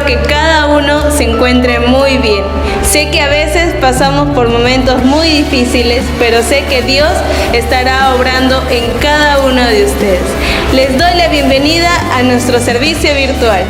que cada uno se encuentre muy bien. Sé que a veces pasamos por momentos muy difíciles, pero sé que Dios estará obrando en cada uno de ustedes. Les doy la bienvenida a nuestro servicio virtual.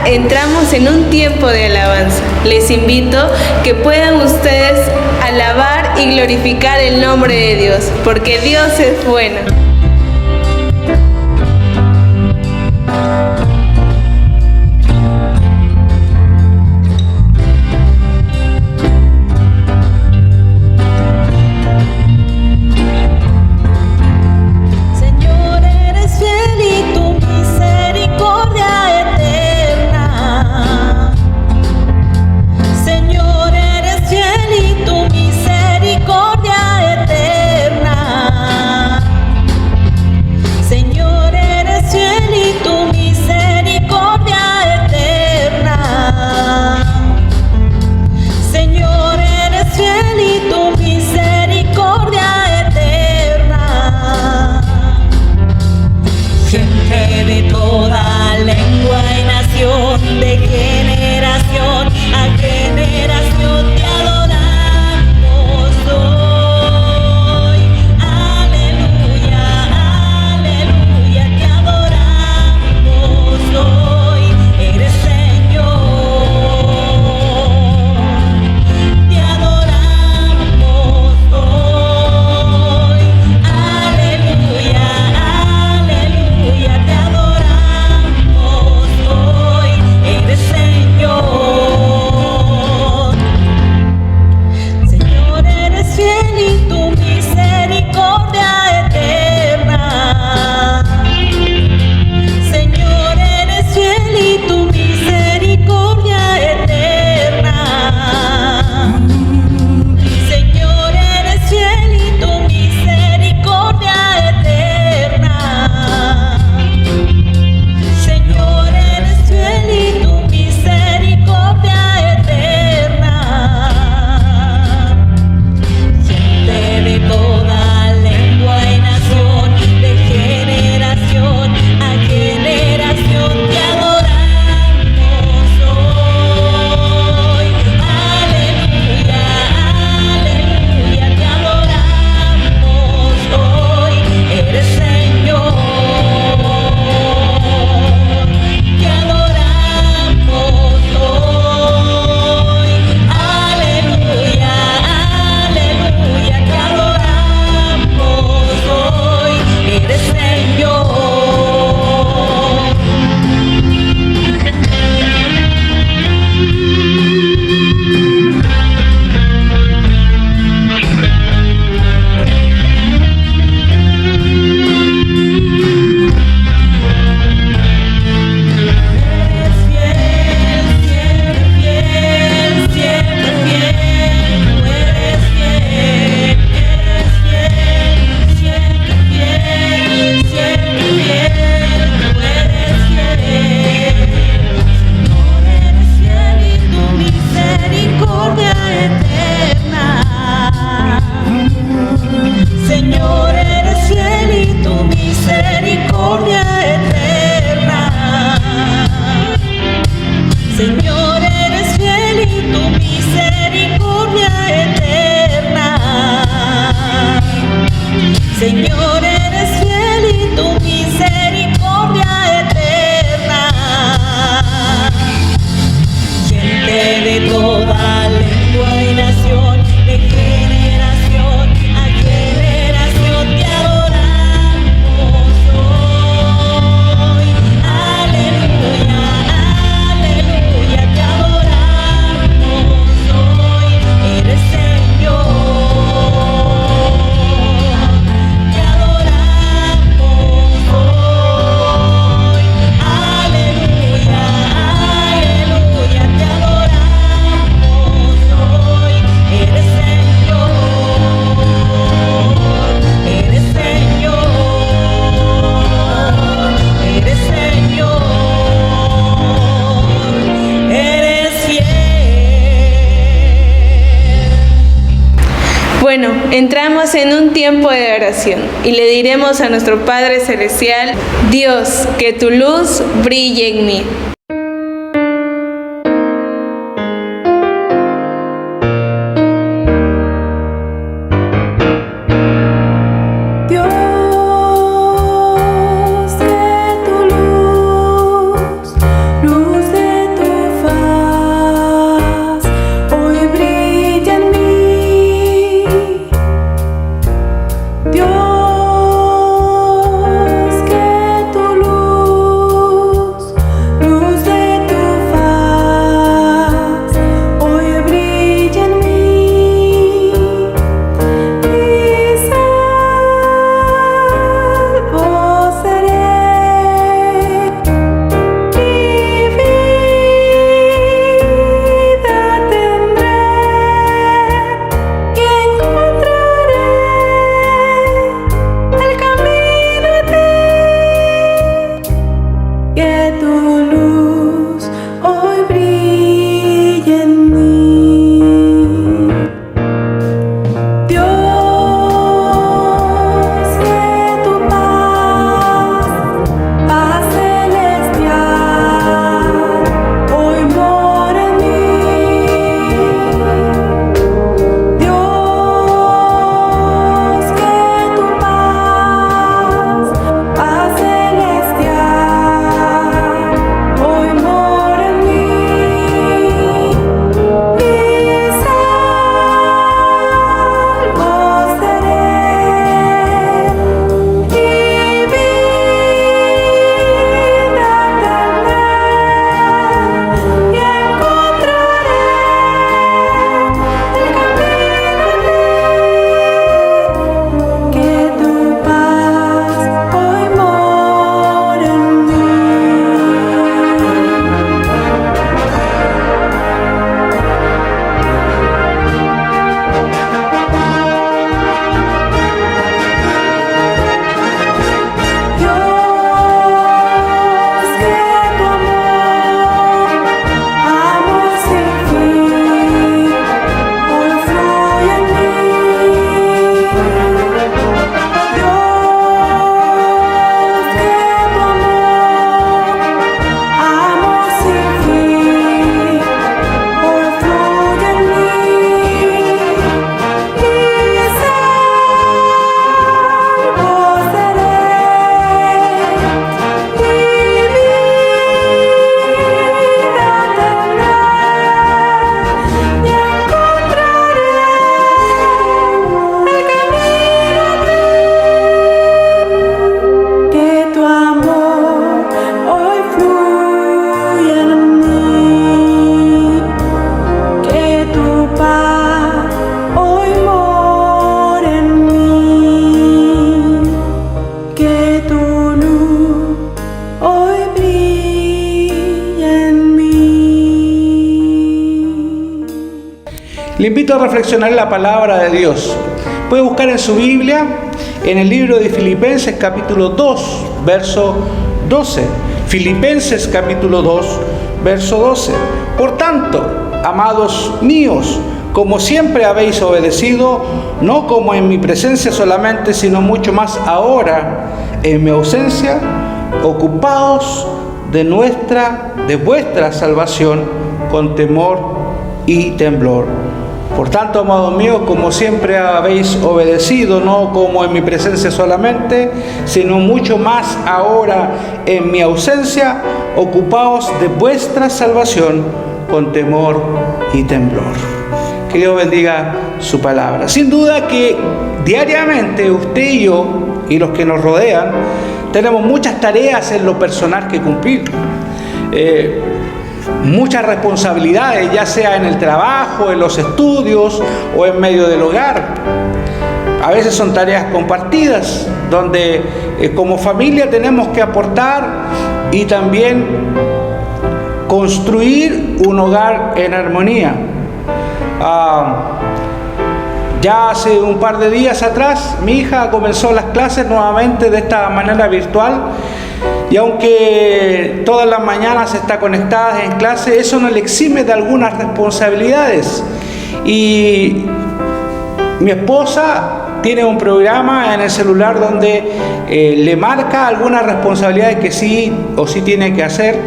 Entramos en un tiempo de alabanza. Les invito que puedan ustedes alabar y glorificar el nombre de Dios, porque Dios es bueno. Misericordia eterna. Bueno, entramos en un tiempo de oración y le diremos a nuestro Padre Celestial: Dios, que tu luz brille en mí. Le invito a reflexionar en la palabra de Dios. Puede buscar en su Biblia, en el libro de Filipenses capítulo 2, verso 12. Filipenses capítulo 2, verso 12. Por tanto, amados míos, como siempre habéis obedecido, no como en mi presencia solamente, sino mucho más ahora en mi ausencia, ocupaos de vuestra salvación con temor y temblor. Por tanto, amados míos, como siempre habéis obedecido, no como en mi presencia solamente, sino mucho más ahora en mi ausencia, ocupaos de vuestra salvación con temor y temblor. Que Dios bendiga su palabra. Sin duda que diariamente usted y yo y los que nos rodean tenemos muchas tareas en lo personal que cumplir. Muchas responsabilidades, ya sea en el trabajo, en los estudios o en medio del hogar. A veces son tareas compartidas, donde como familia tenemos que aportar y también construir un hogar en armonía. Ya hace un par de días atrás, mi hija comenzó las clases nuevamente de esta manera virtual. Y aunque todas las mañanas está conectada en clase, eso no le exime de algunas responsabilidades. Y Mi esposa tiene un programa en el celular donde le marca algunas responsabilidades que sí o sí tiene que hacer,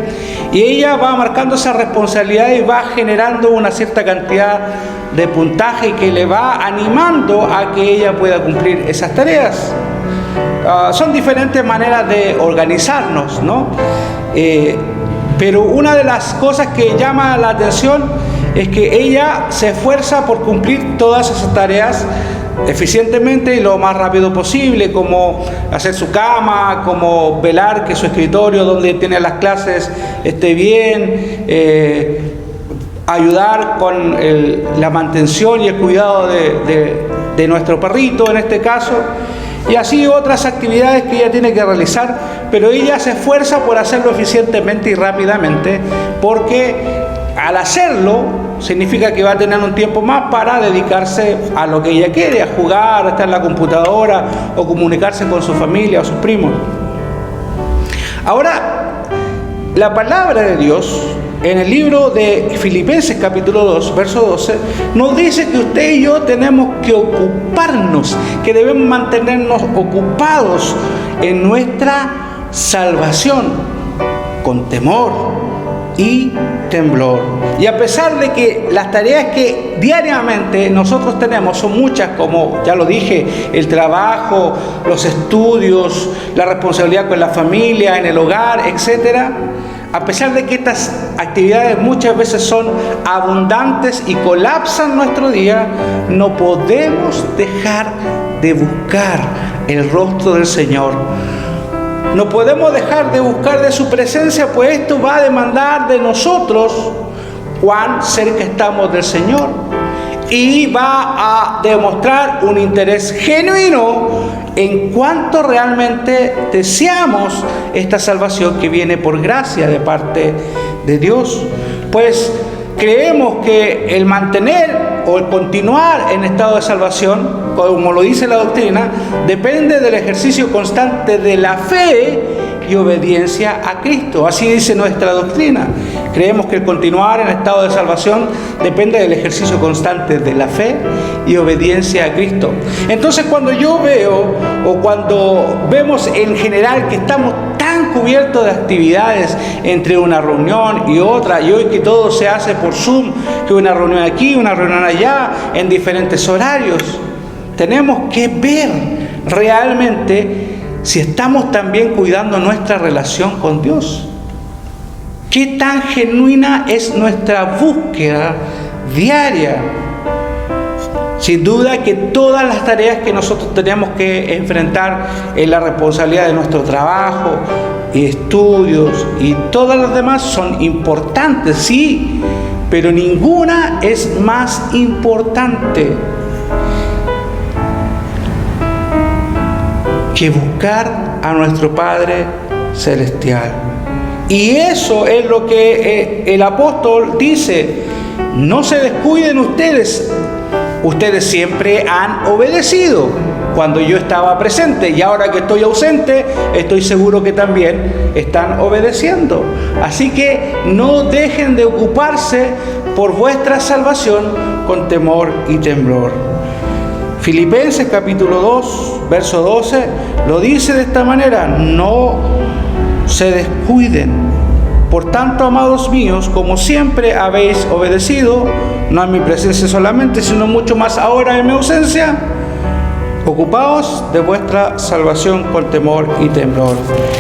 y ella va marcando esa responsabilidad y va generando una cierta cantidad de puntaje que le va animando a que ella pueda cumplir esas tareas. Son diferentes maneras de organizarnos, ¿no? Pero una de las cosas que llama la atención es que ella se esfuerza por cumplir todas esas tareas eficientemente y lo más rápido posible, como hacer su cama, como velar que su escritorio donde tiene las clases esté bien, ayudar con la mantención y el cuidado de nuestro perrito en este caso, y así otras actividades que ella tiene que realizar, pero ella se esfuerza por hacerlo eficientemente y rápidamente, porque al hacerlo significa que va a tener un tiempo más para dedicarse a lo que ella quiere, a jugar, a estar en la computadora o comunicarse con su familia o sus primos. Ahora, la palabra de Dios en el libro de Filipenses capítulo 2, verso 12, nos dice que usted y yo tenemos que ocuparnos, que debemos mantenernos ocupados en nuestra salvación con temor y temblor. Y a pesar de que las tareas que diariamente nosotros tenemos son muchas, como ya lo dije, el trabajo, los estudios, la responsabilidad con la familia, en el hogar, etcétera, a pesar de que estas actividades muchas veces son abundantes y colapsan nuestro día, no podemos dejar de buscar el rostro del Señor. No podemos dejar de buscar de su presencia, pues esto va a demandar de nosotros cuán cerca estamos del Señor, y va a demostrar un interés genuino en cuanto realmente deseamos esta salvación que viene por gracia de parte de Dios. Pues creemos que el mantener o el continuar en estado de salvación, como lo dice la doctrina, depende del ejercicio constante de la fe y obediencia a Cristo. Así dice nuestra doctrina. Creemos que el continuar en estado de salvación depende del ejercicio constante de la fe y obediencia a Cristo. Entonces, cuando yo veo o cuando vemos en general que estamos tan cubiertos de actividades entre una reunión y otra, y hoy que todo se hace por Zoom, que una reunión aquí, una reunión allá, en diferentes horarios, tenemos que ver realmente si estamos también cuidando nuestra relación con Dios. ¿Qué tan genuina es nuestra búsqueda diaria? Sin duda que todas las tareas que nosotros tenemos que enfrentar en la responsabilidad de nuestro trabajo y estudios y todas las demás son importantes, sí, pero ninguna es más importante que buscar a nuestro Padre Celestial. Y eso es lo que el apóstol dice: no se descuiden ustedes. Ustedes siempre han obedecido cuando yo estaba presente, y ahora que estoy ausente, estoy seguro que también están obedeciendo. Así que no dejen de ocuparse por vuestra salvación con temor y temblor. Filipenses capítulo 2, verso 12, lo dice de esta manera: no se descuiden. Por tanto, amados míos, como siempre habéis obedecido, no en mi presencia solamente, sino mucho más ahora en mi ausencia, ocupaos de vuestra salvación con temor y temblor.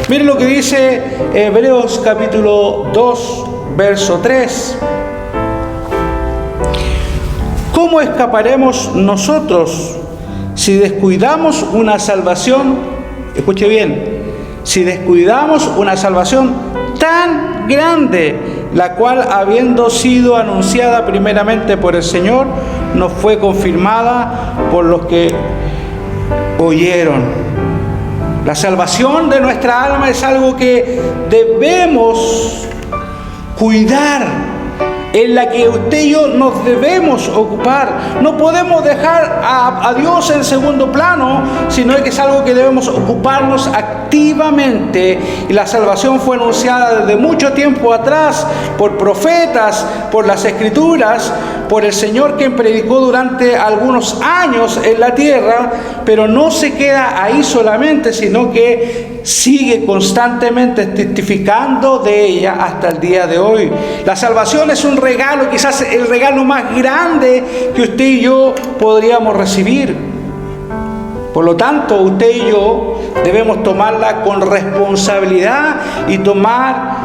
Miren lo que dice Hebreos capítulo 2, verso 3. ¿Cómo escaparemos nosotros si descuidamos una salvación? Escuche bien, si descuidamos una salvación tan grande, la cual, habiendo sido anunciada primeramente por el Señor, nos fue confirmada por los que oyeron. La salvación de nuestra alma es algo que debemos cuidar en la que usted y yo nos debemos ocupar. No podemos dejar a Dios en segundo plano, sino que es algo que debemos ocuparnos activamente. Y la salvación fue anunciada desde mucho tiempo atrás por profetas, por las Escrituras, por el Señor, quien predicó durante algunos años en la tierra, pero no se queda ahí solamente, sino que sigue constantemente testificando de ella hasta el día de hoy. La salvación es un regalo, quizás el regalo más grande que usted y yo podríamos recibir. Por lo tanto, usted y yo debemos tomarla con responsabilidad y tomar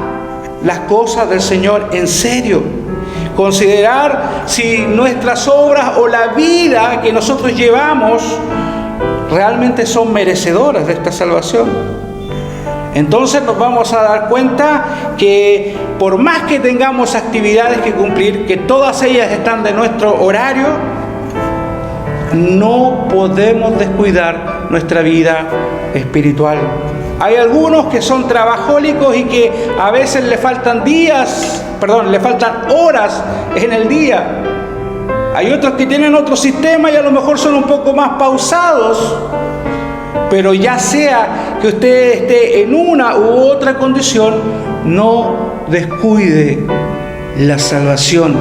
las cosas del Señor en serio. Considerar si nuestras obras o la vida que nosotros llevamos realmente son merecedoras de esta salvación. Entonces nos vamos a dar cuenta que por más que tengamos actividades que cumplir, que todas ellas están de nuestro horario, no podemos descuidar nuestra vida espiritual. Hay algunos que son trabajólicos y que a veces le faltan horas en el día. Hay otros que tienen otro sistema y a lo mejor son un poco más pausados. Pero ya sea que usted esté en una u otra condición, no descuide la salvación.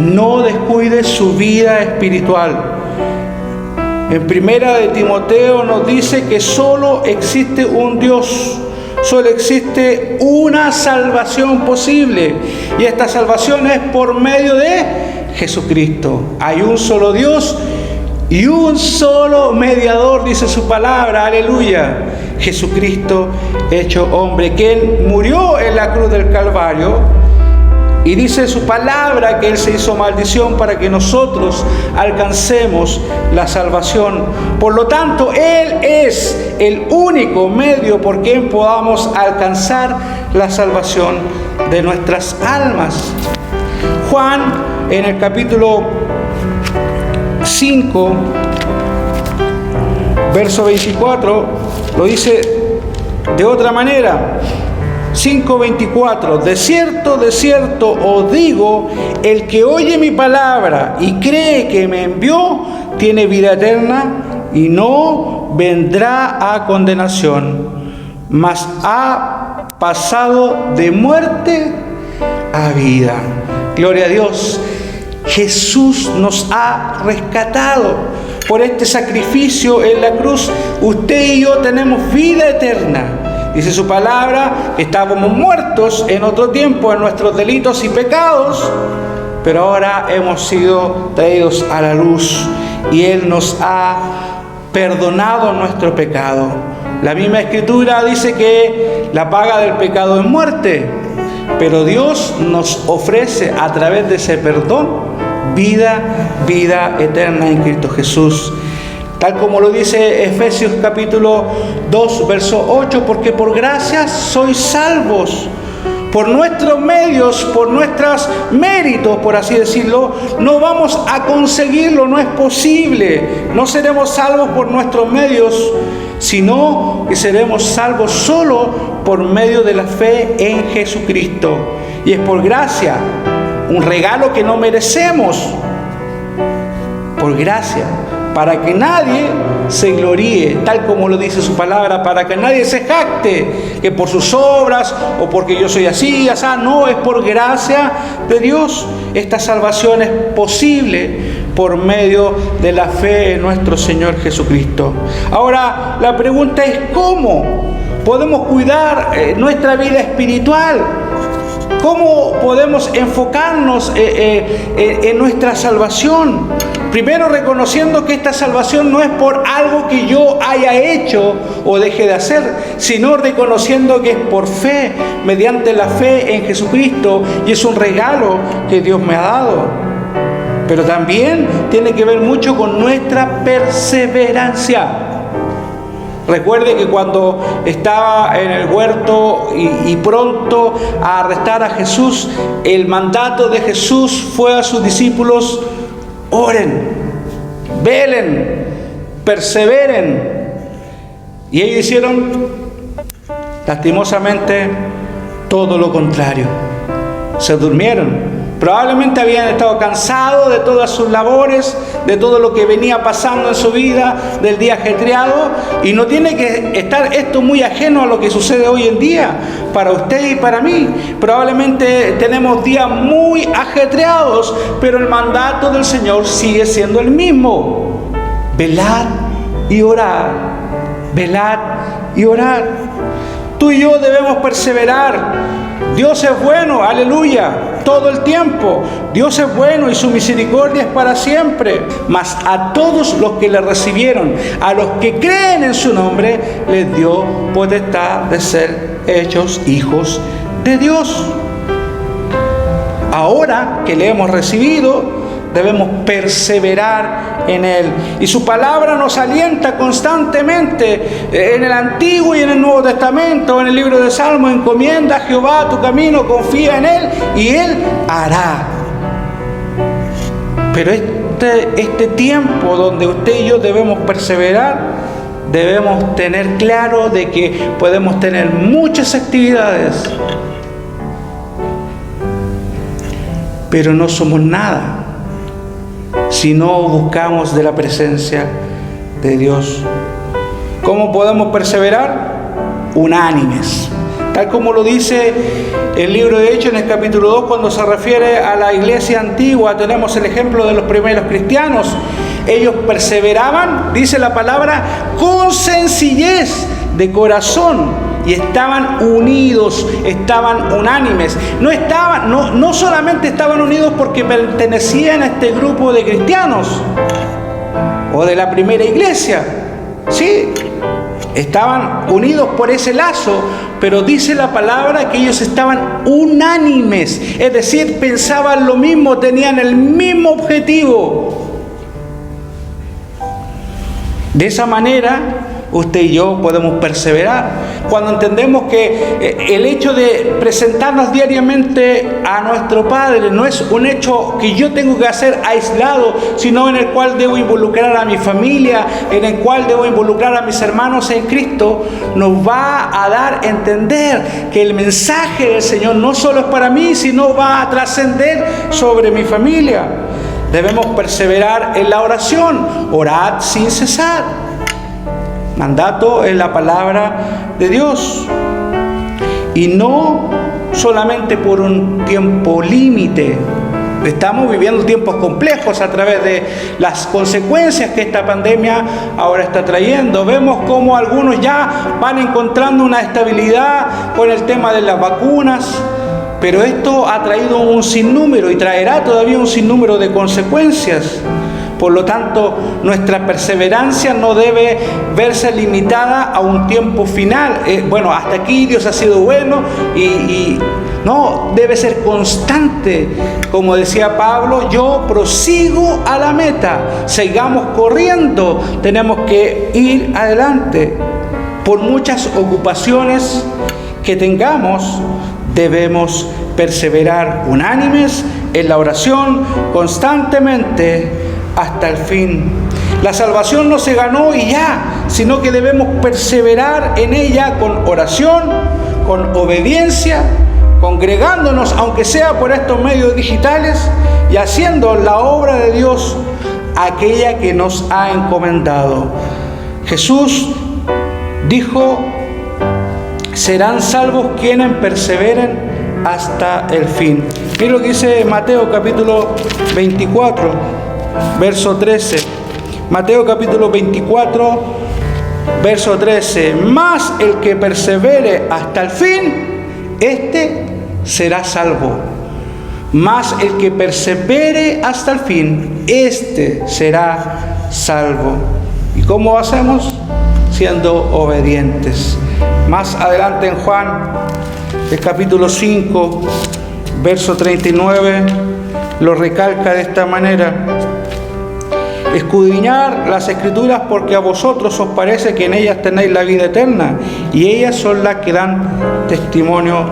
No descuide su vida espiritual. En Primera de Timoteo nos dice que solo existe un Dios, solo existe una salvación posible, y esta salvación es por medio de Jesucristo. Hay un solo Dios y un solo mediador, dice su palabra, aleluya, Jesucristo hecho hombre, quien murió en la cruz del Calvario. Y dice su palabra que Él se hizo maldición para que nosotros alcancemos la salvación. Por lo tanto, Él es el único medio por quien podamos alcanzar la salvación de nuestras almas. Juan, en el capítulo 5, verso 24, lo dice de otra manera. 5:24, de cierto os digo, el que oye mi palabra y cree que me envió, tiene vida eterna y no vendrá a condenación, mas ha pasado de muerte a vida. Gloria a Dios. Jesús nos ha rescatado por este sacrificio en la cruz. Usted y yo tenemos vida eterna. Dice su palabra que estábamos muertos en otro tiempo en nuestros delitos y pecados, pero ahora hemos sido traídos a la luz y Él nos ha perdonado nuestro pecado. La misma Escritura dice que la paga del pecado es muerte, pero Dios nos ofrece a través de ese perdón vida eterna en Cristo Jesús. Tal como lo dice Efesios capítulo 2, verso 8, porque por gracia sois salvos, por nuestros medios, por nuestros méritos, por así decirlo, no vamos a conseguirlo, no es posible. No seremos salvos por nuestros medios, sino que seremos salvos solo por medio de la fe en Jesucristo. Y es por gracia, un regalo que no merecemos, por gracia, para que nadie se gloríe, tal como lo dice su palabra, para que nadie se jacte, que por sus obras o porque yo soy así, no, es por gracia de Dios. Esta salvación es posible por medio de la fe en nuestro Señor Jesucristo. Ahora, la pregunta es, ¿cómo podemos cuidar nuestra vida espiritual? ¿Cómo podemos enfocarnos en nuestra salvación? Primero, reconociendo que esta salvación no es por algo que yo haya hecho o deje de hacer, sino reconociendo que es por fe, mediante la fe en Jesucristo, y es un regalo que Dios me ha dado. Pero también tiene que ver mucho con nuestra perseverancia. Recuerde que cuando estaba en el huerto y pronto a arrestar a Jesús, el mandato de Jesús fue a sus discípulos: oren, velen, perseveren. Y ellos hicieron, lastimosamente, todo lo contrario. Se durmieron. Probablemente habían estado cansados de todas sus labores, de todo lo que venía pasando en su vida, del día ajetreado, y no tiene que estar esto muy ajeno a lo que sucede hoy en día, para usted y para mí. Probablemente tenemos días muy ajetreados, pero el mandato del Señor sigue siendo el mismo: velad y orad, velad y orad. Tú y yo debemos perseverar. Dios es bueno, aleluya, todo el tiempo. Dios es bueno y su misericordia es para siempre. Mas a todos los que le recibieron, a los que creen en su nombre, les dio potestad de ser hechos hijos de Dios. Ahora que le hemos recibido, debemos perseverar en Él. Y su palabra nos alienta constantemente en el Antiguo y en el Nuevo Testamento. En el libro de Salmos: encomienda a Jehová tu camino, confía en Él y Él hará. Pero este tiempo donde usted y yo debemos perseverar, debemos tener claro de que podemos tener muchas actividades, pero no somos nada si no buscamos de la presencia de Dios. ¿Cómo podemos perseverar? Unánimes. Tal como lo dice el libro de Hechos en el capítulo 2, cuando se refiere a la iglesia antigua, tenemos el ejemplo de los primeros cristianos. Ellos perseveraban, dice la palabra, con sencillez de corazón, y estaban unidos, estaban unánimes. No solamente estaban unidos porque pertenecían a este grupo de cristianos o de la primera iglesia, sí, estaban unidos por ese lazo, pero dice la palabra que ellos estaban unánimes, es decir, pensaban lo mismo, tenían el mismo objetivo. De esa manera, usted y yo podemos perseverar cuando entendemos que el hecho de presentarnos diariamente a nuestro Padre no es un hecho que yo tengo que hacer aislado, sino en el cual debo involucrar a mi familia, en el cual debo involucrar a mis hermanos en Cristo. Nos va a dar a entender que el mensaje del Señor no solo es para mí, sino va a trascender sobre mi familia. Debemos perseverar en la oración, orad sin cesar. Mandato en la palabra de Dios, y no solamente por un tiempo límite. Estamos viviendo tiempos complejos a través de las consecuencias que esta pandemia ahora está trayendo. Vemos cómo algunos ya van encontrando una estabilidad con el tema de las vacunas, pero esto ha traído un sinnúmero y traerá todavía un sinnúmero de consecuencias. Por lo tanto, nuestra perseverancia no debe verse limitada a un tiempo final. Hasta aquí Dios ha sido bueno y no, debe ser constante. Como decía Pablo, yo prosigo a la meta. Sigamos corriendo, tenemos que ir adelante. Por muchas ocupaciones que tengamos, debemos perseverar unánimes en la oración constantemente hasta el fin. La salvación no se ganó y ya, sino que debemos perseverar en ella con oración, con obediencia, congregándonos, aunque sea por estos medios digitales, y haciendo la obra de Dios, aquella que nos ha encomendado. Jesús dijo: serán salvos quienes perseveren hasta el fin. Mira lo que dice Mateo capítulo 24, verso 13. Mateo capítulo 24, verso 13. Mas el que persevere hasta el fin, este será salvo. Mas el que persevere hasta el fin, este será salvo. ¿Y cómo hacemos? Siendo obedientes. Más adelante en Juan, el capítulo 5, verso 39, lo recalca de esta manera: escudriñar las Escrituras, porque a vosotros os parece que en ellas tenéis la vida eterna, y ellas son las que dan testimonio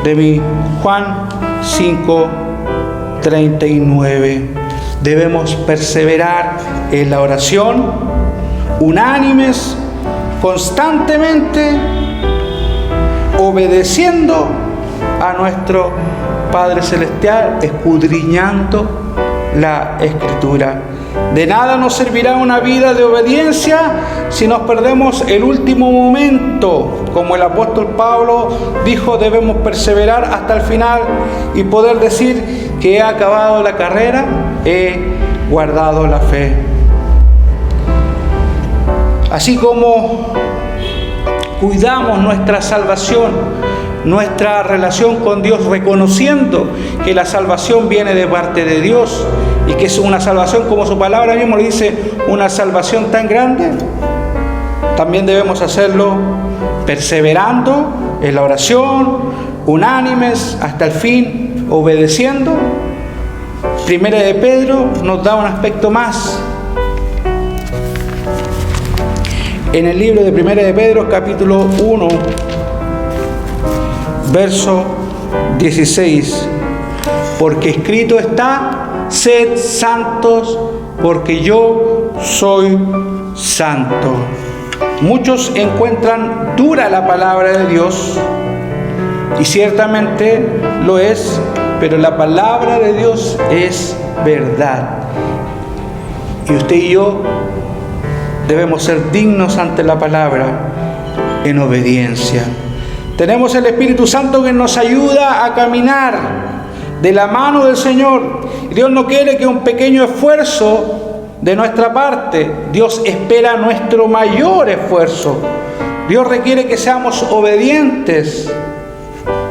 de mí. Juan 5, 39. Debemos perseverar en la oración, unánimes, constantemente, obedeciendo a nuestro Padre Celestial, escudriñando la Escritura. De nada nos servirá una vida de obediencia si nos perdemos el último momento. Como el apóstol Pablo dijo, debemos perseverar hasta el final y poder decir que he acabado la carrera, he guardado la fe. Así como cuidamos nuestra salvación, nuestra relación con Dios, reconociendo que la salvación viene de parte de Dios y que es una salvación, como su palabra mismo le dice, una salvación tan grande, también debemos hacerlo perseverando en la oración, unánimes hasta el fin, obedeciendo. Primera de Pedro nos da un aspecto más. En el libro de Primera de Pedro, capítulo 1, verso 16, porque escrito está, sed santos, porque yo soy santo. Muchos encuentran dura la palabra de Dios, y ciertamente lo es, pero la palabra de Dios es verdad. Y usted y yo debemos ser dignos ante la palabra en obediencia. Tenemos el Espíritu Santo que nos ayuda a caminar de la mano del Señor. Dios no quiere que un pequeño esfuerzo de nuestra parte. Dios espera nuestro mayor esfuerzo. Dios requiere que seamos obedientes,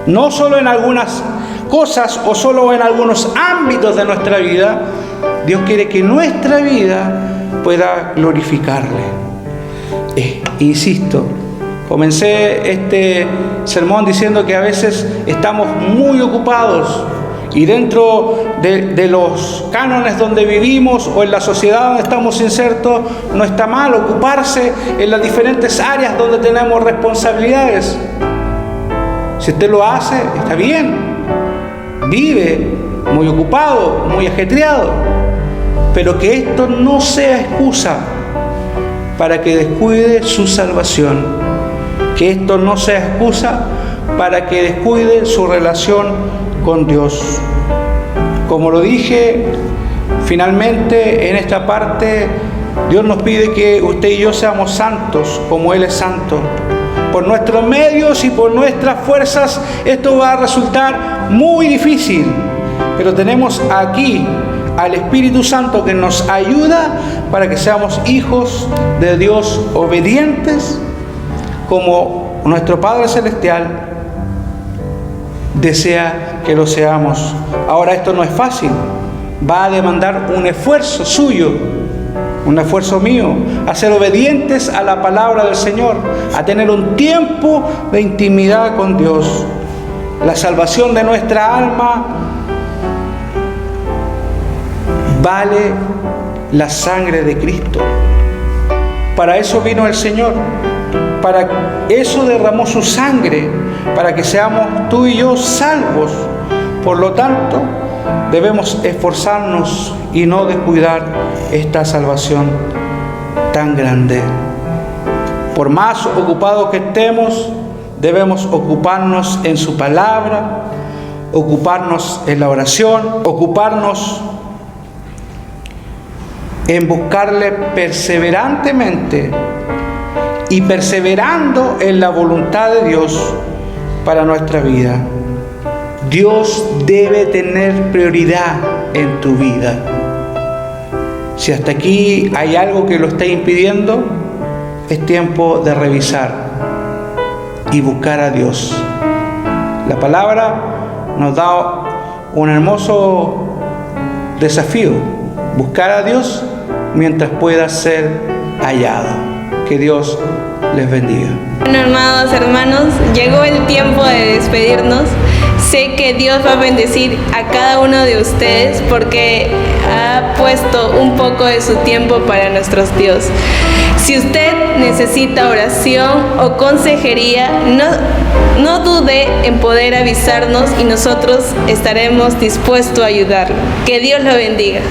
no solo en algunas cosas o solo en algunos ámbitos de nuestra vida. Dios quiere que nuestra vida pueda glorificarle. Insisto, comencé este sermón diciendo que a veces estamos muy ocupados y dentro de los cánones donde vivimos o en la sociedad donde estamos insertos, no está mal ocuparse en las diferentes áreas donde tenemos responsabilidades. Si usted lo hace, está bien. Vive muy ocupado, muy ajetreado. Pero que esto no sea excusa para que descuide su salvación. Que esto no sea excusa para que descuide su relación con Dios. Como lo dije, finalmente en esta parte, Dios nos pide que usted y yo seamos santos como Él es santo. Por nuestros medios y por nuestras fuerzas, esto va a resultar muy difícil. Pero tenemos aquí al Espíritu Santo que nos ayuda para que seamos hijos de Dios obedientes, como nuestro Padre Celestial desea que lo seamos. Ahora, esto no es fácil, va a demandar un esfuerzo suyo, un esfuerzo mío, a ser obedientes a la palabra del Señor, a tener un tiempo de intimidad con Dios. La salvación de nuestra alma vale la sangre de Cristo. Para eso vino el Señor, para eso derramó su sangre, para que seamos tú y yo salvos. Por lo tanto, debemos esforzarnos y no descuidar esta salvación tan grande. Por más ocupados que estemos, debemos ocuparnos en su palabra, ocuparnos en la oración, ocuparnos en buscarle perseverantemente y perseverando en la voluntad de Dios para nuestra vida. Dios debe tener prioridad en tu vida. Si hasta aquí hay algo que lo está impidiendo, es tiempo de revisar y buscar a Dios. La palabra nos da un hermoso desafío: buscar a Dios mientras pueda ser hallado. Que Dios les bendiga. Bueno, amados hermanos, llegó el tiempo de despedirnos. Sé que Dios va a bendecir a cada uno de ustedes porque ha puesto un poco de su tiempo para nuestros Dios. Si usted necesita oración o consejería, no dude en poder avisarnos y nosotros estaremos dispuestos a ayudarlo. Que Dios lo bendiga.